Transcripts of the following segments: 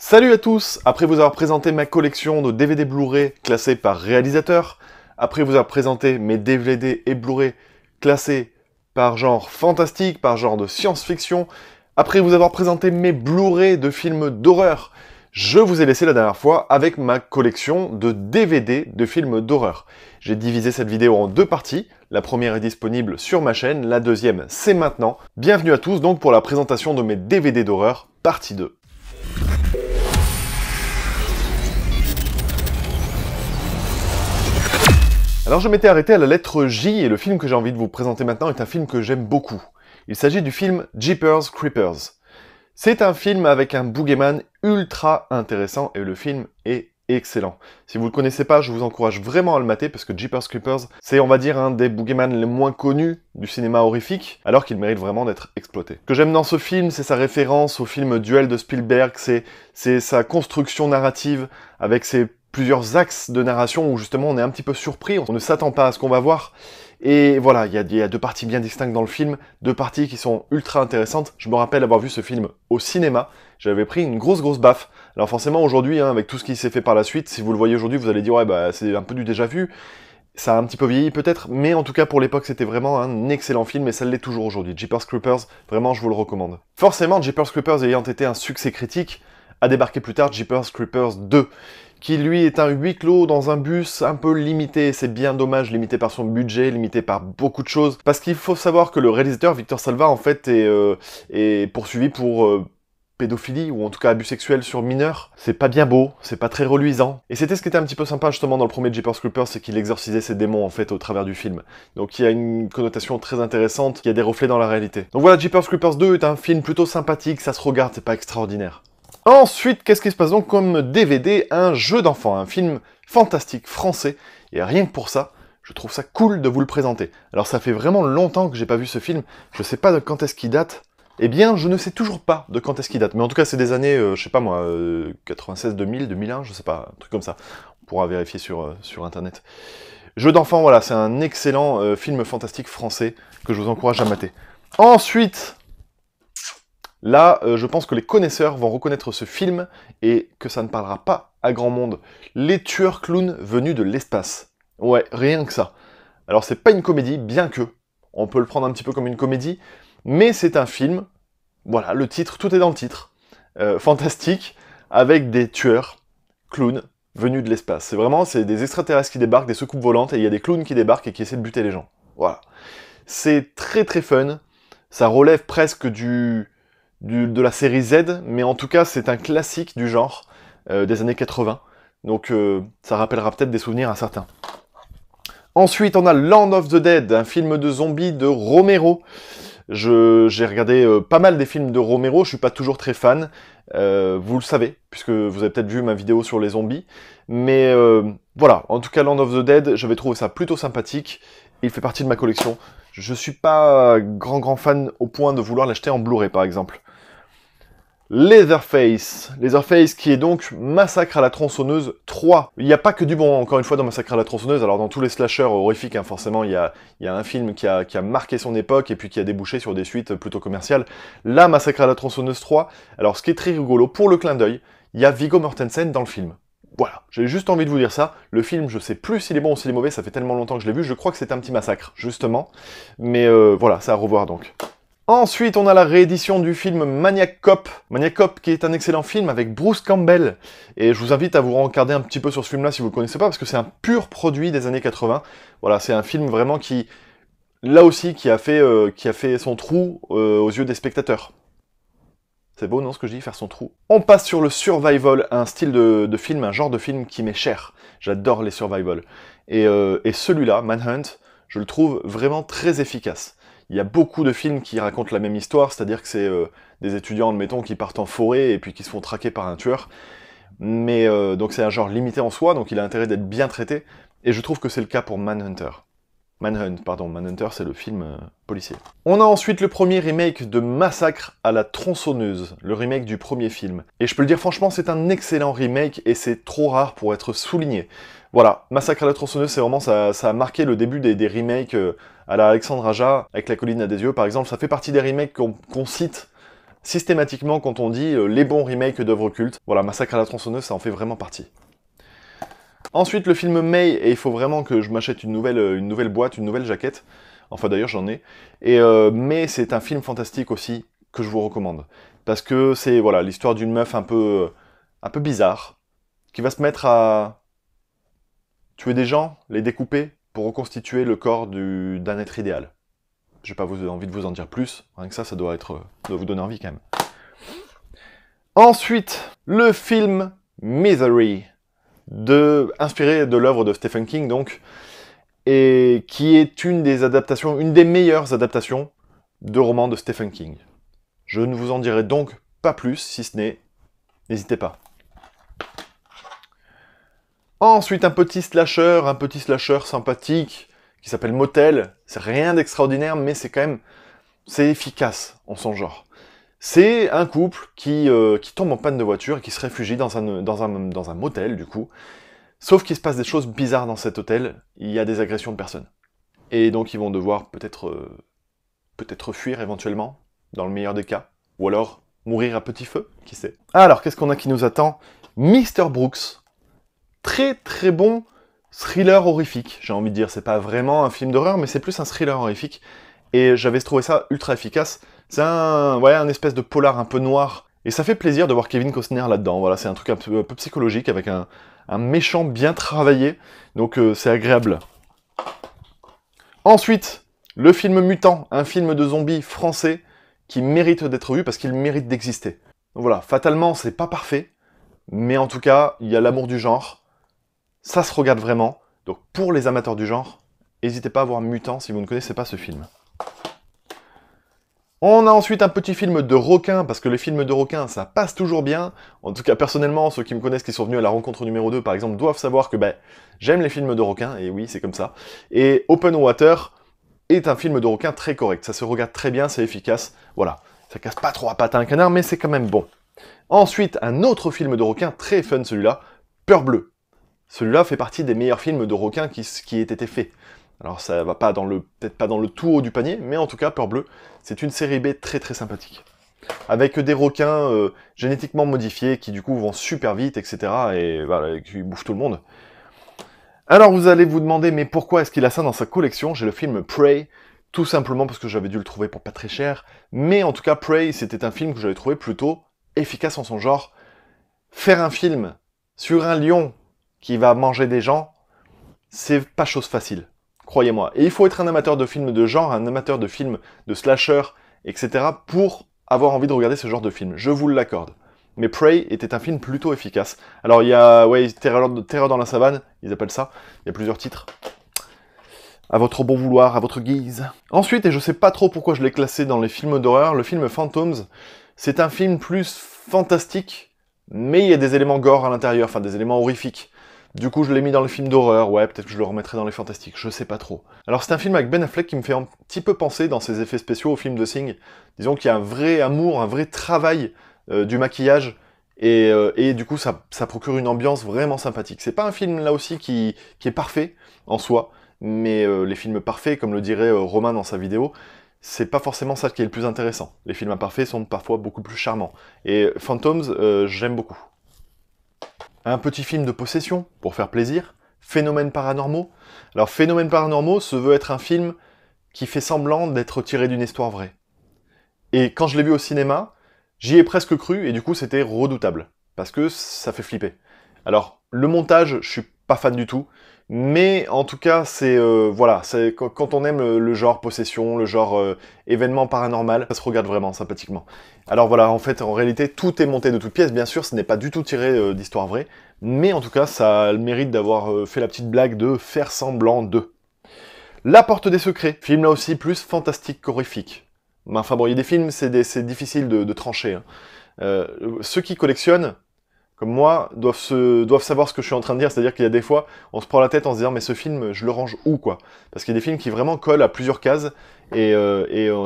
Salut à tous! Après vous avoir présenté ma collection de DVD Blu-ray classés par réalisateur, après vous avoir présenté mes DVD et Blu-ray classés par genre fantastique, par genre de science-fiction, après vous avoir présenté mes Blu-ray de films d'horreur, je vous ai laissé la dernière fois avec ma collection de DVD de films d'horreur. J'ai divisé cette vidéo en deux parties. La première est disponible sur ma chaîne, la deuxième c'est maintenant. Bienvenue à tous donc pour la présentation de mes DVD d'horreur, partie 2. Alors je m'étais arrêté à la lettre J et le film que j'ai envie de vous présenter maintenant est un film que j'aime beaucoup. Il s'agit du film Jeepers Creepers. C'est un film avec un boogeyman ultra intéressant et le film est excellent. Si vous ne le connaissez pas, je vous encourage vraiment à le mater parce que Jeepers Creepers, c'est on va dire un des boogeyman les moins connus du cinéma horrifique, alors qu'il mérite vraiment d'être exploité. Ce que j'aime dans ce film, c'est sa référence au film Duel de Spielberg, c'est sa construction narrative avec ses plusieurs axes de narration où justement on est un petit peu surpris, on ne s'attend pas à ce qu'on va voir. Et voilà, il y a deux parties bien distinctes dans le film, deux parties qui sont ultra intéressantes. Je me rappelle avoir vu ce film au cinéma, j'avais pris une grosse baffe. Alors forcément aujourd'hui, avec tout ce qui s'est fait par la suite, si vous le voyez aujourd'hui, vous allez dire ouais bah c'est un peu du déjà vu. Ça a un petit peu vieilli peut-être, mais en tout cas pour l'époque c'était vraiment un excellent film et ça l'est toujours aujourd'hui. Jeepers Creepers, vraiment je vous le recommande. Forcément, Jeepers Creepers ayant été un succès critique, a débarqué plus tard Jeepers Creepers 2, qui lui est un huis clos dans un bus un peu limité, c'est bien dommage, limité par son budget, limité par beaucoup de choses, parce qu'il faut savoir que le réalisateur Victor Salva en fait est poursuivi pour pédophilie, ou en tout cas abus sexuel sur mineurs. C'est pas bien beau, c'est pas très reluisant. Et c'était ce qui était un petit peu sympa justement dans le premier Jeepers Creepers, c'est qu'il exorcisait ses démons en fait au travers du film. Donc il y a une connotation très intéressante, il y a des reflets dans la réalité. Donc voilà, Jeepers Creepers 2 est un film plutôt sympathique, ça se regarde, c'est pas extraordinaire. Ensuite, qu'est-ce qui se passe donc comme DVD? Un jeu d'enfant, un film fantastique français, et rien que pour ça, je trouve ça cool de vous le présenter. Alors ça fait vraiment longtemps que j'ai pas vu ce film, je sais pas de quand est-ce qu'il date. Eh bien, je ne sais toujours pas de quand est-ce qu'il date, mais en tout cas c'est des années, je sais pas moi, 96, 2000, 2001, je sais pas, un truc comme ça. On pourra vérifier sur internet. Jeu d'enfant, voilà, c'est un excellent film fantastique français que je vous encourage à mater. Ensuite... Là, je pense que les connaisseurs vont reconnaître ce film et que ça ne parlera pas à grand monde. Les tueurs clowns venus de l'espace. Ouais, rien que ça. Alors c'est pas une comédie, bien que. On peut le prendre un petit peu comme une comédie, mais c'est un film, voilà, le titre, tout est dans le titre, fantastique, avec des tueurs clowns venus de l'espace. C'est vraiment, c'est des extraterrestres qui débarquent, des soucoupes volantes, et il y a des clowns qui débarquent et qui essaient de buter les gens. Voilà. C'est très fun, ça relève presque de la série Z, mais en tout cas c'est un classique du genre des années 80, donc ça rappellera peut-être des souvenirs à certains. Ensuite on a Land of the Dead, un film de zombies de Romero. J'ai regardé pas mal des films de Romero, je suis pas toujours très fan, vous le savez, puisque vous avez peut-être vu ma vidéo sur les zombies, mais voilà, en tout cas Land of the Dead, j'avais trouvé ça plutôt sympathique, il fait partie de ma collection. Je suis pas grand fan au point de vouloir l'acheter en Blu-ray par exemple. Leatherface qui est donc Massacre à la tronçonneuse 3. Il n'y a pas que du bon, encore une fois, dans Massacre à la tronçonneuse. Alors dans tous les slashers horrifiques, hein, forcément, il y a un film qui a marqué son époque et puis qui a débouché sur des suites plutôt commerciales. Là, Massacre à la tronçonneuse 3, alors ce qui est très rigolo, pour le clin d'œil, il y a Viggo Mortensen dans le film. Voilà, j'ai juste envie de vous dire ça. Le film, je sais plus s'il est bon ou s'il est mauvais, ça fait tellement longtemps que je l'ai vu, je crois que c'est un petit massacre, justement. Mais voilà, c'est à revoir donc. Ensuite, on a la réédition du film Maniac Cop. Maniac Cop, qui est un excellent film avec Bruce Campbell. Et je vous invite à vous regarder un petit peu sur ce film-là si vous ne le connaissez pas, parce que c'est un pur produit des années 80. Voilà, c'est un film vraiment qui, là aussi, qui a fait son trou aux yeux des spectateurs. C'est beau, non, ce que je dis, faire son trou. On passe sur le survival, un style de film, un genre de film qui m'est cher. J'adore les survival. Et celui-là, Manhunt, je le trouve vraiment très efficace. Il y a beaucoup de films qui racontent la même histoire, c'est-à-dire que c'est des étudiants, admettons, qui partent en forêt et puis qui se font traquer par un tueur. Mais donc c'est un genre limité en soi, donc il a intérêt d'être bien traité. Et je trouve que c'est le cas pour Manhunter. Manhunter c'est le film policier. On a ensuite le premier remake de Massacre à la tronçonneuse, le remake du premier film. Et je peux le dire franchement, c'est un excellent remake et c'est trop rare pour être souligné. Voilà, Massacre à la tronçonneuse, c'est vraiment, ça a marqué le début des remakes à la Alexandre Aja, avec La colline à des yeux par exemple, ça fait partie des remakes qu'on cite systématiquement quand on dit les bons remakes d'œuvres cultes. Voilà, Massacre à la tronçonneuse, ça en fait vraiment partie. Ensuite, le film May, et il faut vraiment que je m'achète une nouvelle boîte, une nouvelle jaquette. Enfin, d'ailleurs, j'en ai. Et May, c'est un film fantastique aussi, que je vous recommande. Parce que c'est, voilà, l'histoire d'une meuf un peu bizarre, qui va se mettre à tuer des gens, les découper, pour reconstituer le corps d'un être idéal. J'ai pas envie de vous en dire plus, rien que ça doit vous donner envie quand même. Ensuite, le film Misery, inspiré de l'œuvre de Stephen King, donc, et qui est une des meilleures adaptations de romans de Stephen King. Je ne vous en dirai donc pas plus, si ce n'est, n'hésitez pas. Ensuite, un petit slasher sympathique, qui s'appelle Motel. C'est rien d'extraordinaire, mais c'est efficace en son genre. C'est un couple qui tombe en panne de voiture et qui se réfugie dans un motel, du coup. Sauf qu'il se passe des choses bizarres dans cet hôtel, il y a des agressions de personnes. Et donc ils vont devoir peut-être fuir éventuellement, dans le meilleur des cas, ou alors mourir à petit feu, qui sait. Alors, qu'est-ce qu'on a qui nous attend? Mr. Brooks. Très très bon thriller horrifique, j'ai envie de dire. C'est pas vraiment un film d'horreur, mais c'est plus un thriller horrifique. Et j'avais trouvé ça ultra efficace. C'est un espèce de polar un peu noir. Et ça fait plaisir de voir Kevin Costner là-dedans. Voilà, c'est un truc un peu psychologique, avec un méchant bien travaillé. Donc c'est agréable. Ensuite, le film Mutant, un film de zombies français qui mérite d'être vu parce qu'il mérite d'exister. Donc voilà, fatalement, c'est pas parfait. Mais en tout cas, il y a l'amour du genre. Ça se regarde vraiment. Donc pour les amateurs du genre, n'hésitez pas à voir Mutant si vous ne connaissez pas ce film. On a ensuite un petit film de requin, parce que les films de requins, ça passe toujours bien. En tout cas, personnellement, ceux qui me connaissent, qui sont venus à la rencontre numéro 2, par exemple, doivent savoir que j'aime les films de requins, et oui, c'est comme ça. Et Open Water est un film de requin très correct. Ça se regarde très bien, c'est efficace. Voilà, ça casse pas trop à pattes à un canard, mais c'est quand même bon. Ensuite, un autre film de requin, très fun celui-là, Peur Bleue. Celui-là fait partie des meilleurs films de requins qui aient été faits. Alors ça va pas peut-être pas dans le tout haut du panier, mais en tout cas, Peur Bleue, c'est une série B très très sympathique. Avec des requins génétiquement modifiés qui du coup vont super vite, etc. et voilà, qui bouffent tout le monde. Alors vous allez vous demander, mais pourquoi est-ce qu'il a ça dans sa collection? J'ai le film Prey, tout simplement parce que j'avais dû le trouver pour pas très cher. Mais en tout cas, Prey, c'était un film que j'avais trouvé plutôt efficace en son genre. Faire un film sur un lion qui va manger des gens, c'est pas chose facile. Croyez-moi. Et il faut être un amateur de films de genre, un amateur de films de slasher, etc. pour avoir envie de regarder ce genre de film. Je vous l'accorde. Mais Prey était un film plutôt efficace. Alors il y a Terreur dans la savane, ils appellent ça. Il y a plusieurs titres. À votre bon vouloir, à votre guise. Ensuite, et je sais pas trop pourquoi je l'ai classé dans les films d'horreur, le film Phantoms, c'est un film plus fantastique, mais il y a des éléments gore à l'intérieur, enfin des éléments horrifiques. Du coup, je l'ai mis dans le film d'horreur, ouais, peut-être que je le remettrai dans les fantastiques, je sais pas trop. Alors c'est un film avec Ben Affleck qui me fait un petit peu penser dans ses effets spéciaux au film de Thing. Disons qu'il y a un vrai amour, un vrai travail du maquillage, et du coup ça procure une ambiance vraiment sympathique. C'est pas un film là aussi qui est parfait en soi, mais les films parfaits, comme le dirait Romain dans sa vidéo, c'est pas forcément ça qui est le plus intéressant. Les films imparfaits sont parfois beaucoup plus charmants. Et Phantoms, j'aime beaucoup. Un petit film de possession, pour faire plaisir. Phénomènes paranormaux. Alors, Phénomènes paranormaux se veut être un film qui fait semblant d'être tiré d'une histoire vraie. Et quand je l'ai vu au cinéma, j'y ai presque cru, et du coup, c'était redoutable. Parce que ça fait flipper. Alors, le montage, je suis pas fan du tout. Mais en tout cas, voilà, quand on aime le genre possession, le genre événement paranormal, ça se regarde vraiment sympathiquement. Alors voilà, en fait, en réalité, tout est monté de toutes pièces. Bien sûr, ce n'est pas du tout tiré d'histoire vraie, mais en tout cas, ça a le mérite d'avoir fait la petite blague de faire semblant de. La Porte des Secrets, film là aussi plus fantastique qu'horrifique. Enfin bon, il y a des films, c'est difficile de trancher. Hein. Ceux qui collectionnent, comme moi, doivent savoir ce que je suis en train de dire, c'est-à-dire qu'il y a des fois, on se prend la tête en se disant, mais ce film, je le range où, quoi? Parce qu'il y a des films qui vraiment collent à plusieurs cases, et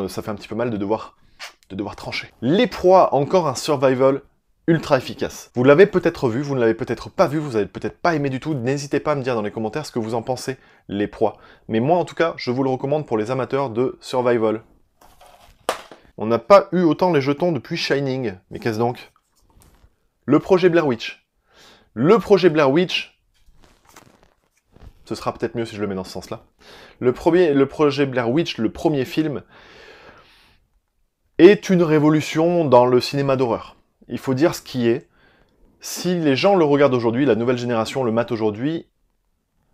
ça fait un petit peu mal de devoir trancher. Les Proies, encore un survival ultra efficace. Vous l'avez peut-être vu, vous ne l'avez peut-être pas vu, vous avez peut-être pas aimé du tout, n'hésitez pas à me dire dans les commentaires ce que vous en pensez, Les Proies. Mais moi, en tout cas, je vous le recommande pour les amateurs de survival. On n'a pas eu autant les jetons depuis Shining. Mais qu'est-ce donc? Le projet Blair Witch. Le projet Blair Witch... Ce sera peut-être mieux si je le mets dans ce sens-là. Le projet Blair Witch, le premier film, est une révolution dans le cinéma d'horreur. Il faut dire ce qui est. Si les gens le regardent aujourd'hui, la nouvelle génération le mate aujourd'hui,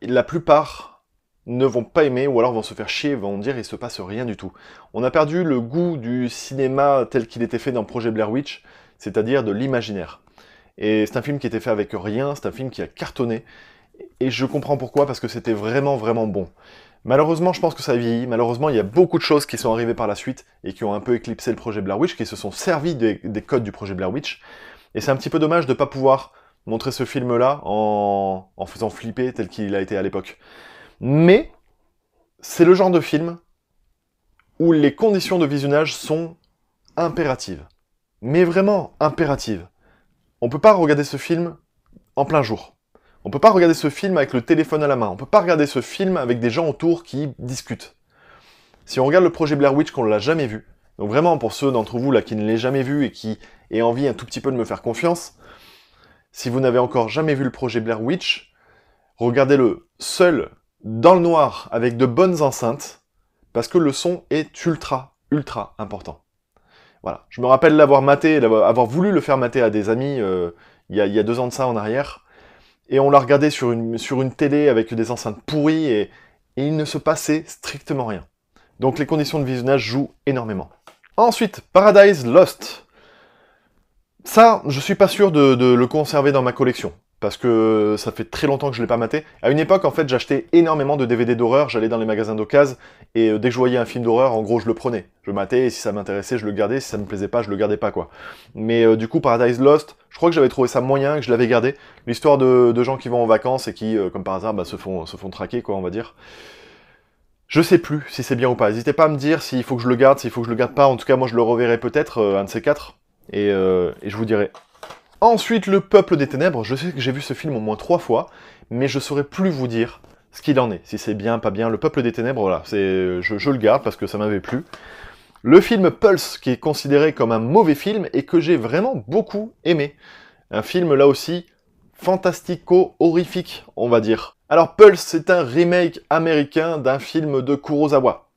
la plupart ne vont pas aimer, ou alors vont se faire chier, vont dire il se passe rien du tout. On a perdu le goût du cinéma tel qu'il était fait dans le projet Blair Witch, c'est-à-dire de l'imaginaire. Et c'est un film qui était fait avec rien, c'est un film qui a cartonné, et je comprends pourquoi, parce que c'était vraiment, vraiment bon. Malheureusement, je pense que ça a vieilli. Malheureusement, il y a beaucoup de choses qui sont arrivées par la suite et qui ont un peu éclipsé le projet Blair Witch, qui se sont servis des codes du projet Blair Witch. Et c'est un petit peu dommage de ne pas pouvoir montrer ce film-là en faisant flipper tel qu'il a été à l'époque. Mais c'est le genre de film où les conditions de visionnage sont impératives. Mais vraiment impératives. On ne peut pas regarder ce film en plein jour. On peut pas regarder ce film avec le téléphone à la main. On peut pas regarder ce film avec des gens autour qui discutent. Si on regarde le projet Blair Witch qu'on ne l'a jamais vu, donc vraiment pour ceux d'entre vous là qui ne l'aient jamais vu et qui aient envie un tout petit peu de me faire confiance, si vous n'avez encore jamais vu le projet Blair Witch, regardez-le seul, dans le noir, avec de bonnes enceintes, parce que le son est ultra, ultra important. Voilà. Je me rappelle l'avoir maté, avoir voulu le faire mater à des amis il y a 2 ans de ça en arrière, et on l'a regardé sur une télé avec des enceintes pourries, et il ne se passait strictement rien. Donc les conditions de visionnage jouent énormément. Ensuite, Paradise Lost. Ça, je suis pas sûr de le conserver dans ma collection, parce que ça fait très longtemps que je l'ai pas maté. À une époque, en fait, j'achetais énormément de DVD d'horreur, j'allais dans les magasins d'occasion, et dès que je voyais un film d'horreur, en gros, je le prenais. Je matais, et si ça m'intéressait, je le gardais, si ça me plaisait pas, je le gardais pas, quoi. Mais du coup, Paradise Lost, je crois que j'avais trouvé ça moyen, que je l'avais gardé. L'histoire de gens qui vont en vacances et qui, comme par hasard, bah, se font traquer, quoi, on va dire. Je sais plus si c'est bien ou pas. N'hésitez pas à me dire s'il faut que je le garde, s'il faut que je le garde pas. En tout cas, moi, je le reverrai peut-être, un de ces 4, et je vous dirai. Ensuite, Le Peuple des Ténèbres. Je sais que j'ai vu ce film au moins 3 fois, mais je saurais plus vous dire ce qu'il en est, si c'est bien, pas bien. Le Peuple des Ténèbres, voilà, je le garde parce que ça m'avait plu. Le film Pulse, qui est considéré comme un mauvais film et que j'ai vraiment beaucoup aimé. Un film, là aussi, fantastico-horrifique, on va dire. Alors, Pulse, c'est un remake américain d'un film de Kurosawa.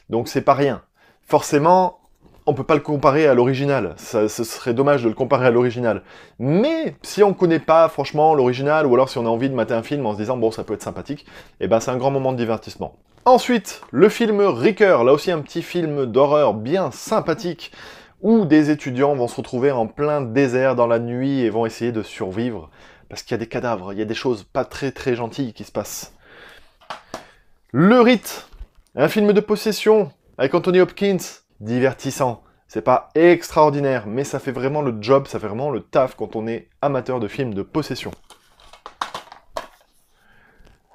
Donc, c'est pas rien. Forcément, on peut pas le comparer à l'original. Ce serait dommage de le comparer à l'original. Mais, si on connaît pas, franchement, l'original, ou alors si on a envie de mater un film en se disant, bon, ça peut être sympathique, et ben, c'est un grand moment de divertissement. Ensuite, le film Ricker, là aussi un petit film d'horreur bien sympathique, où des étudiants vont se retrouver en plein désert dans la nuit et vont essayer de survivre, parce qu'il y a des cadavres, il y a des choses pas très très gentilles qui se passent. Le Rite, un film de possession, avec Anthony Hopkins, divertissant. C'est pas extraordinaire, mais ça fait vraiment le job, ça fait vraiment le taf quand on est amateur de films de possession.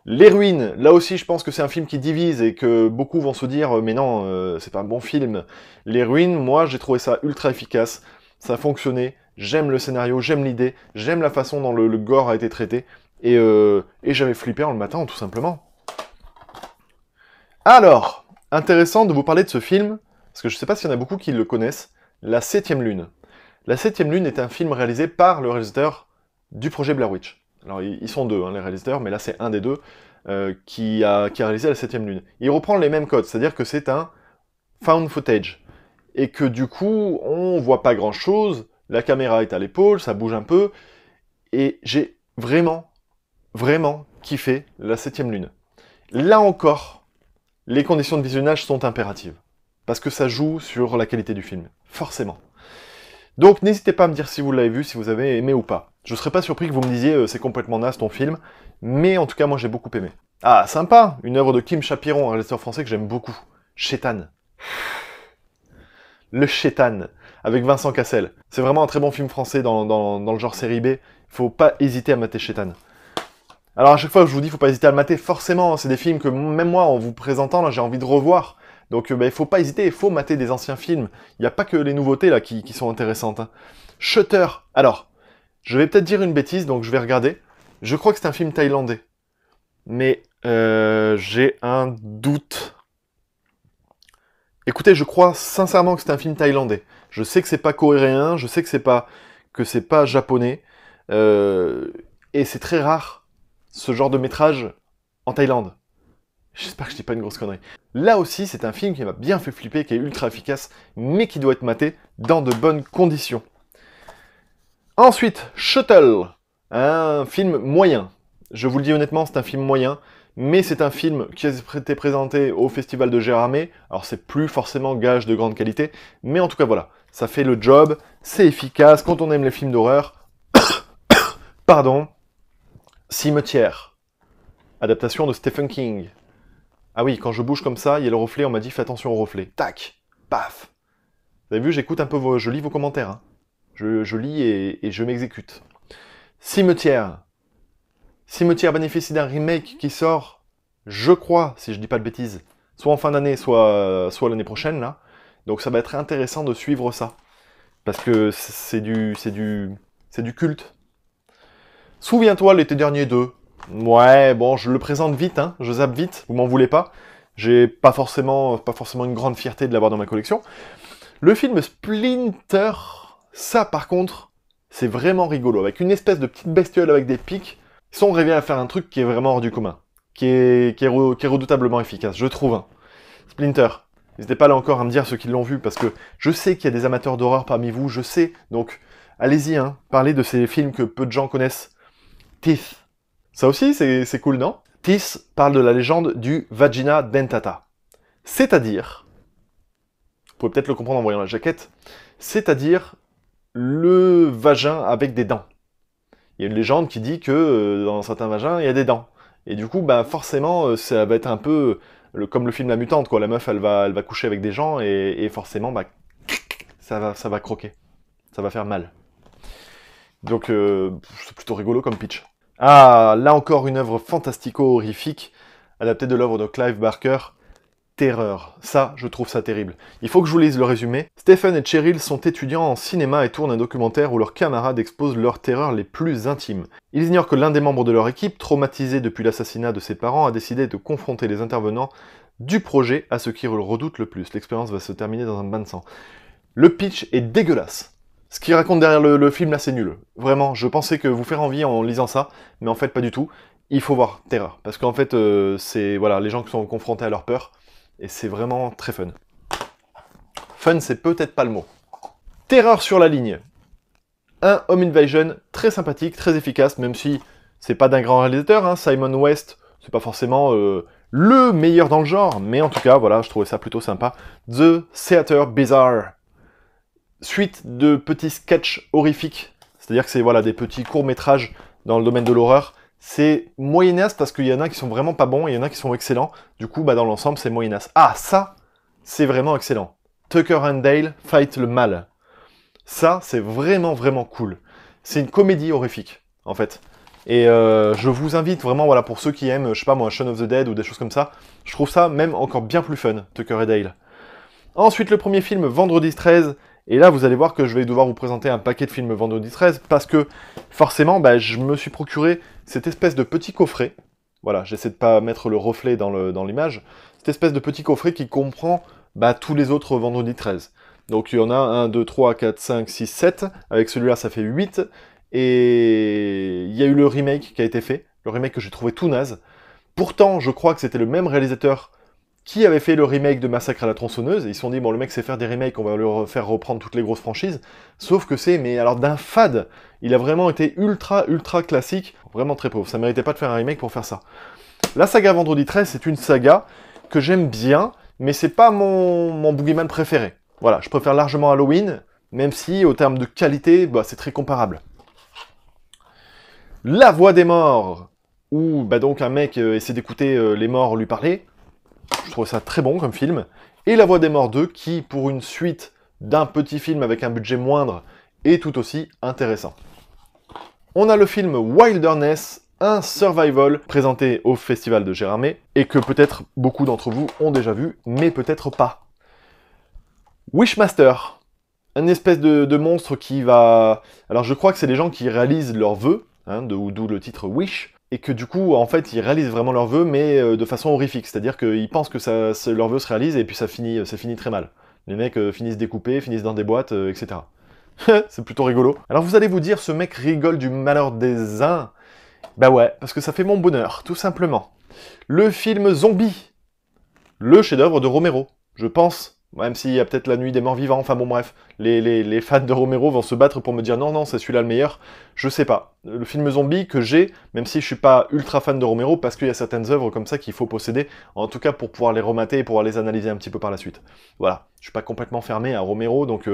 Les Ruines, là aussi je pense que c'est un film qui divise et que beaucoup vont se dire mais non, c'est pas un bon film. Les Ruines, moi j'ai trouvé ça ultra efficace, ça a fonctionné, j'aime le scénario, j'aime l'idée, j'aime la façon dont le gore a été traité, et j'avais flippé en le matin tout simplement. Alors, intéressant de vous parler de ce film, parce que je sais pas s'il y en a beaucoup qui le connaissent, La 7ème Lune. La 7ème Lune est un film réalisé par le réalisateur du projet Blair Witch. Alors, ils sont 2, hein, les réalisateurs, mais là, c'est un des 2 qui a réalisé La 7ème Lune. Il reprend les mêmes codes, c'est-à-dire que c'est un found footage. Et que du coup, on voit pas grand-chose, la caméra est à l'épaule, ça bouge un peu, et j'ai vraiment, vraiment kiffé La 7ème Lune. Là encore, les conditions de visionnage sont impératives. Parce que ça joue sur la qualité du film, forcément. Donc n'hésitez pas à me dire si vous l'avez vu, si vous avez aimé ou pas. Je serais pas surpris que vous me disiez c'est complètement naze ton film, mais en tout cas moi j'ai beaucoup aimé. Ah sympa, une œuvre de Kim Chapiron, un réalisateur français que j'aime beaucoup. Chétan. Le Chétan, avec Vincent Cassel. C'est vraiment un très bon film français dans le genre série B. Faut pas hésiter à mater Chétan. Alors à chaque fois que je vous dis faut pas hésiter à le mater, forcément, c'est des films que même moi en vous présentant là j'ai envie de revoir. Donc il faut pas hésiter, il faut mater des anciens films. Il n'y a pas que les nouveautés là qui sont intéressantes. Hein. Shutter. Alors, je vais peut-être dire une bêtise, donc je vais regarder. Je crois que c'est un film thaïlandais. Mais j'ai un doute. Écoutez, je crois sincèrement que c'est un film thaïlandais. Je sais que c'est pas coréen, je sais que c'est pas japonais, et c'est très rare ce genre de métrage en Thaïlande. J'espère que je dis pas une grosse connerie. Là aussi, c'est un film qui m'a bien fait flipper, qui est ultra efficace, mais qui doit être maté dans de bonnes conditions. Ensuite, Shuttle, un film moyen. Je vous le dis honnêtement, c'est un film moyen, mais c'est un film qui a été présenté au Festival de Gérardmer. Alors c'est plus forcément gage de grande qualité, mais en tout cas voilà, ça fait le job, c'est efficace quand on aime les films d'horreur. Pardon. Cimetière, adaptation de Stephen King. Ah oui, quand je bouge comme ça, il y a le reflet, on m'a dit fais attention au reflet. Tac, paf. Vous avez vu, j'écoute un peu je lis vos commentaires. Hein. Je lis et je m'exécute. Cimetière. Cimetière bénéficie d'un remake qui sort, je crois, si je dis pas de bêtises, soit en fin d'année, soit l'année prochaine, là. Donc ça va être intéressant de suivre ça. Parce que c'est du culte. Souviens-toi, l'été dernier 2. Ouais, bon, je le présente vite, hein, je zappe vite, vous m'en voulez pas. J'ai pas forcément une grande fierté de l'avoir dans ma collection. Le film Splinter, ça par contre, c'est vraiment rigolo, avec une espèce de petite bestiole avec des pics. Ils sont rêvés à faire un truc qui est vraiment hors du commun, qui est redoutablement efficace, je trouve. Hein. Splinter, n'hésitez pas là encore à me dire ceux qui l'ont vu, parce que je sais qu'il y a des amateurs d'horreur parmi vous, je sais, donc allez-y, hein, parlez de ces films que peu de gens connaissent. Teeth. Ça aussi, c'est cool, non? Teeth parle de la légende du Vagina Dentata. C'est-à-dire, vous pouvez peut-être le comprendre en voyant la jaquette, c'est-à-dire le vagin avec des dents. Il y a une légende qui dit que dans certains vagins, il y a des dents. Et du coup, bah, forcément, ça va être un peu comme le film La Mutante, quoi. La meuf, elle va coucher avec des gens et forcément, bah, ça va croquer. Ça va faire mal. Donc, c'est plutôt rigolo comme pitch. Ah, là encore une œuvre fantastico-horrifique, adaptée de l'œuvre de Clive Barker, Terreur. Ça, je trouve ça terrible. Il faut que je vous lise le résumé. Stephen et Cheryl sont étudiants en cinéma et tournent un documentaire où leurs camarades exposent leurs terreurs les plus intimes. Ils ignorent que l'un des membres de leur équipe, traumatisé depuis l'assassinat de ses parents, a décidé de confronter les intervenants du projet à ce qu'ils redoutent le plus. L'expérience va se terminer dans un bain de sang. Le pitch est dégueulasse. Ce qu'il raconte derrière le film, là, c'est nul. Vraiment, je pensais que vous faire envie en lisant ça, mais en fait, pas du tout. Il faut voir Terreur, parce qu'en fait, c'est voilà, les gens qui sont confrontés à leur peur, et c'est vraiment très fun. Fun, c'est peut-être pas le mot. Terreur sur la ligne. Un Home Invasion très sympathique, très efficace, même si c'est pas d'un grand réalisateur, hein. Simon West, c'est pas forcément le meilleur dans le genre, mais en tout cas, voilà, je trouvais ça plutôt sympa. The Theater Bizarre. Suite de petits sketchs horrifiques, c'est-à-dire que c'est voilà, des petits courts-métrages dans le domaine de l'horreur. C'est moyennasse parce qu'il y en a qui sont vraiment pas bons et il y en a qui sont excellents. Du coup, bah, dans l'ensemble, c'est moyennasse. Ah, ça, c'est vraiment excellent. Tucker and Dale fight le mal. Ça, c'est vraiment, vraiment cool. C'est une comédie horrifique, en fait. Et je vous invite vraiment, voilà, pour ceux qui aiment, je sais pas moi, Shaun of the Dead ou des choses comme ça, je trouve ça même encore bien plus fun, Tucker and Dale. Ensuite, le premier film, Vendredi 13, et là, vous allez voir que je vais devoir vous présenter un paquet de films Vendredi 13, parce que, forcément, bah, je me suis procuré cette espèce de petit coffret. Voilà, j'essaie de pas mettre le reflet dans l'image. Cette espèce de petit coffret qui comprend bah, tous les autres Vendredi 13. Donc il y en a 1, 2, 3, 4, 5, 6, 7. Avec celui-là, ça fait 8. Et il y a eu le remake qui a été fait. Le remake que j'ai trouvé tout naze. Pourtant, je crois que c'était le même réalisateur qui avait fait le remake de Massacre à la tronçonneuse, et ils se sont dit, bon, le mec sait faire des remakes, on va le faire reprendre toutes les grosses franchises, sauf que c'est, mais alors d'un fade, il a vraiment été ultra, ultra classique, vraiment très pauvre, ça méritait pas de faire un remake pour faire ça. La saga Vendredi 13, c'est une saga que j'aime bien, mais c'est pas mon boogeyman préféré. Voilà, je préfère largement Halloween, même si, au terme de qualité, bah, c'est très comparable. La Voix des Morts, où bah, donc un mec essaie d'écouter les morts lui parler. Je trouve ça très bon comme film. Et La Voix des Morts 2, qui, pour une suite d'un petit film avec un budget moindre, est tout aussi intéressant. On a le film Wilderness, un survival présenté au Festival de Gérardmer, et que peut-être beaucoup d'entre vous ont déjà vu, mais peut-être pas. Wishmaster, un espèce de monstre qui va... Alors je crois que c'est les gens qui réalisent leurs vœux, hein, d'où le titre Wish, et que du coup, en fait, ils réalisent vraiment leurs vœux, mais de façon horrifique. C'est-à-dire qu'ils pensent que leurs vœux se réalisent, et puis ça finit très mal. Les mecs finissent découpés, finissent dans des boîtes, etc. C'est plutôt rigolo. Alors vous allez vous dire, ce mec rigole du malheur des uns. Bah ouais, parce que ça fait mon bonheur, tout simplement. Le film Zombie, le chef-d'œuvre de Romero, je pense. Même s'il y a peut-être La Nuit des Morts Vivants, enfin bon bref, les fans de Romero vont se battre pour me dire non, c'est celui-là le meilleur, je sais pas. Le film Zombie que j'ai, même si je suis pas ultra fan de Romero, parce qu'il y a certaines œuvres comme ça qu'il faut posséder, en tout cas pour pouvoir les remater et pouvoir les analyser un petit peu par la suite. Voilà, je suis pas complètement fermé à Romero, donc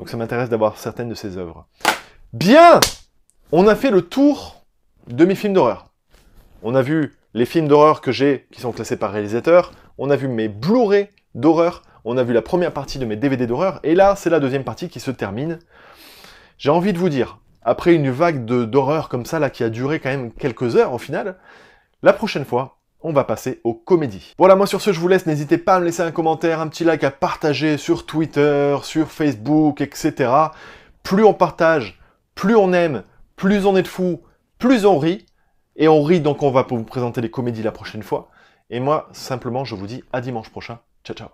ça m'intéresse d'avoir certaines de ses œuvres. Bien! On a fait le tour de mes films d'horreur. On a vu les films d'horreur que j'ai, qui sont classés par réalisateur, on a vu mes Blu-ray d'horreur, on a vu la première partie de mes DVD d'horreur, et là, c'est la deuxième partie qui se termine. J'ai envie de vous dire, après une vague d'horreur comme ça, là, qui a duré quand même quelques heures au final, la prochaine fois, on va passer aux comédies. Voilà, moi sur ce, je vous laisse, n'hésitez pas à me laisser un commentaire, un petit like, à partager sur Twitter, sur Facebook, etc. Plus on partage, plus on aime, plus on est de fous, plus on rit. Et on rit, donc on va vous présenter les comédies la prochaine fois. Et moi, simplement, je vous dis à dimanche prochain. Ciao, ciao.